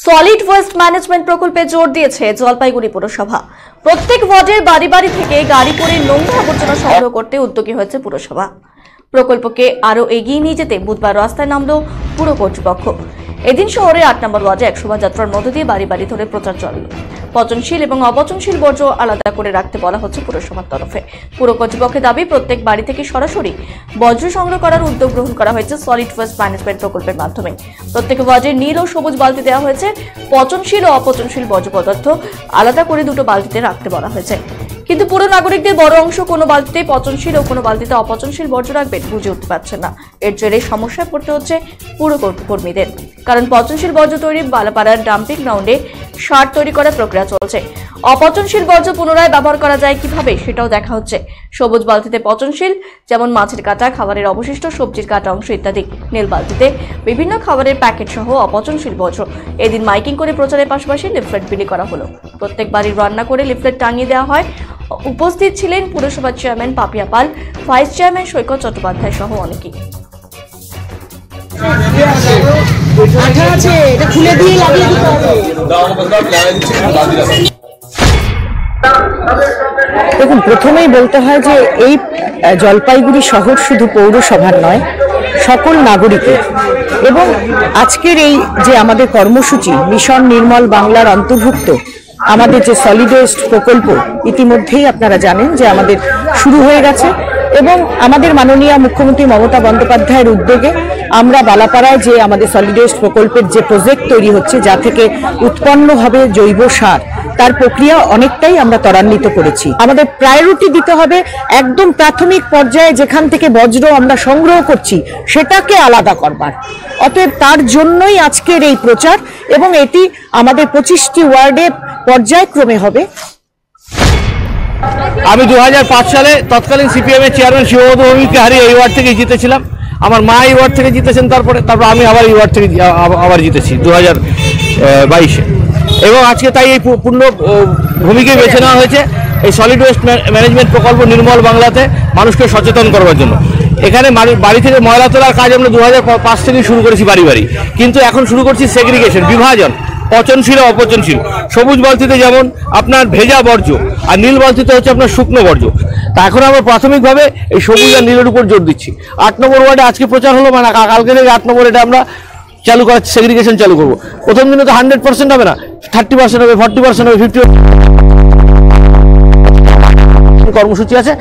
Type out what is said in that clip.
Solid waste management প্রকল্পে জোর দিয়েছে জলপাইগুড়ি পুরসভা। প্রত্যেক ওয়ার্ডের বাড়ি বাড়ি থেকে গাড়ি করে নোংরা আবর্জনা সংগ্রহ করতে উদ্যোগী হয়েছে পুরসভা। প্রকল্পকে আরো এগিয়ে নিয়ে যেতে বুধবার রাস্তায় নামলো পুর কর্তৃপক্ষ। এদিন শহরে ৮ নম্বর ওয়ার্ডে এক শোভাযাত্রার মধ্য দিয়ে বাড়ি বাড়ি ধরে প্রচার চলল। পচনশীল এবং অপচনশীল বর্জ্য আলাদা করে রাখতে বলা হচ্ছে পুরসভার তরফে। পুর কর্তৃপক্ষের দাবি, প্রত্যেক বাড়ি থেকে সরাসরি বর্জ্য সংগ্রহ করার উদ্যোগ গ্রহণ করা হয়েছে সলিড ওয়েস্ট ম্যানেজমেন্ট প্রকল্পের মাধ্যমে। প্রত্যেক ওয়ার্ডে নীল ও সবুজ বালতি দেওয়া হয়েছে। পচনশীল ও অপচনশীল বর্জ্য পদার্থ আলাদা করে দুটো বালতিতে রাখতে বলা হয়েছে। কিন্তু পুরো নাগরিকদের বড় অংশ কোনো বালতিতে পচনশীল ও কোনো বালতিতে অপচনশীল বর্জ্য রাখবেন বুঝে উঠতে পারছেন না। এর জেরে সমস্যায় পড়তে হচ্ছে পুর কর্মীদের। কারণ পচনশীল বর্জ্য তৈরি বালাপাড়ার ডাম্পিং গ্রাউন্ডে সার তৈরি করার প্রক্রিয়া চলছে। অপচনশীল বর্জ্য পুনরায় ব্যবহার করা যায় কিভাবে সেটাও দেখা হচ্ছে। সবুজ বালতিতে পচনশীল, যেমন মাছের কাটা, খাবারের অবশিষ্ট, সবজির কাটা অংশ ইত্যাদি। নীল বালতিতে বিভিন্ন খাবারের প্যাকেট সহ অপচনশীল বর্জ্য। এদিন মাইকিং করে প্রচারের পাশাপাশি লিফলেট বিলি করা হলো। প্রত্যেক বাড়ির রান্না করে লিফলেট টাঙিয়ে দেওয়া হয়। উপস্থিত ছিলেন পুরসভার চেয়ারম্যান পাপিয়া পাল, ভাইস চেয়ারম্যান সৈকত চট্টোপাধ্যায় সহ অনেকেই। দেখুন, প্রথমেই বলতে হয় যে এই জলপাইগুড়ি শহর শুধু পৌরসভার নয়, সকল নাগরিকের। এবং আজকের এই যে আমাদের কর্মসূচি মিশন নির্মল বাংলার অন্তর্ভুক্ত আমাদের যে সলিড ওয়েস্ট প্রকল্প, ইতিমধ্যেই আপনারা জানেন যে আমাদের শুরু হয়ে গেছে। এবং আমাদের মাননীয় মুখ্যমন্ত্রী মমতা বন্দ্যোপাধ্যায়ের উদ্যোগে আমরা বালাপাড়ায় যে আমাদের সলিড ওয়েস্ট প্রকল্পের যে প্রজেক্ট তৈরি হচ্ছে, যা থেকে উৎপন্ন হবে জৈব সার, তার প্রক্রিয়া অনেকটাই আমরা ত্বরান্বিত করেছি। আমাদের প্রায়োরিটি দিতে হবে একদম প্রাথমিক পর্যায়ে যেখান থেকে বজ্র আমরা সংগ্রহ করছি সেটাকে আলাদা করবার। অতএব তার জন্যই আজকের এই প্রচার, এবং এটি আমাদের 25টি ওয়ার্ডে পর্যায়ক্রমে হবে। আমি 2005 সালে তৎকালীন সিপিএম এর চেয়ারম্যান শিববোধ ভৌমিককে হারিয়ে এই ওয়ার্ড থেকে জিতেছিলাম। আমার মা এই ওয়ার্ড থেকে জিতেছেন, তারপর আমি আবার এই ওয়ার্ড থেকে আবার জিতেছি 2022-এ। এবং আজকে তাই এই পূর্ণ ভূমিকে বেছে নেওয়া হয়েছে এই সলিড ওয়েস্ট ম্যানেজমেন্ট প্রকল্প নির্মল বাংলাতে মানুষকে সচেতন করবার জন্য। এখানে বাড়ি থেকে ময়লা তোলার কাজ আমরা 2005 থেকে শুরু করেছি বাড়ি বাড়ি, কিন্তু এখন শুরু করছি সেগ্রিগেশন, বিভাজন, পচনশীল ও অপচনশীল। সবুজ বালতিতে যেমন আপনার ভেজা বর্জ্য, আর নীল বালতিতে হচ্ছে আপনার শুকনো বর্জ্য। তা এখন আমরা প্রাথমিকভাবে এই সবুজ আর নীলের উপর জোর দিচ্ছি। 8 নম্বর ওয়ার্ডে আজকে প্রচার হলো, মানে কালকে থেকে 8 নম্বর এটা আমরা চালু করার সেগ্রিগেশন চালু করবো। প্রথম দিনে তো 100% হবে না, 30% হবে, 40% হবে, 50% কর্মসূচি আছে।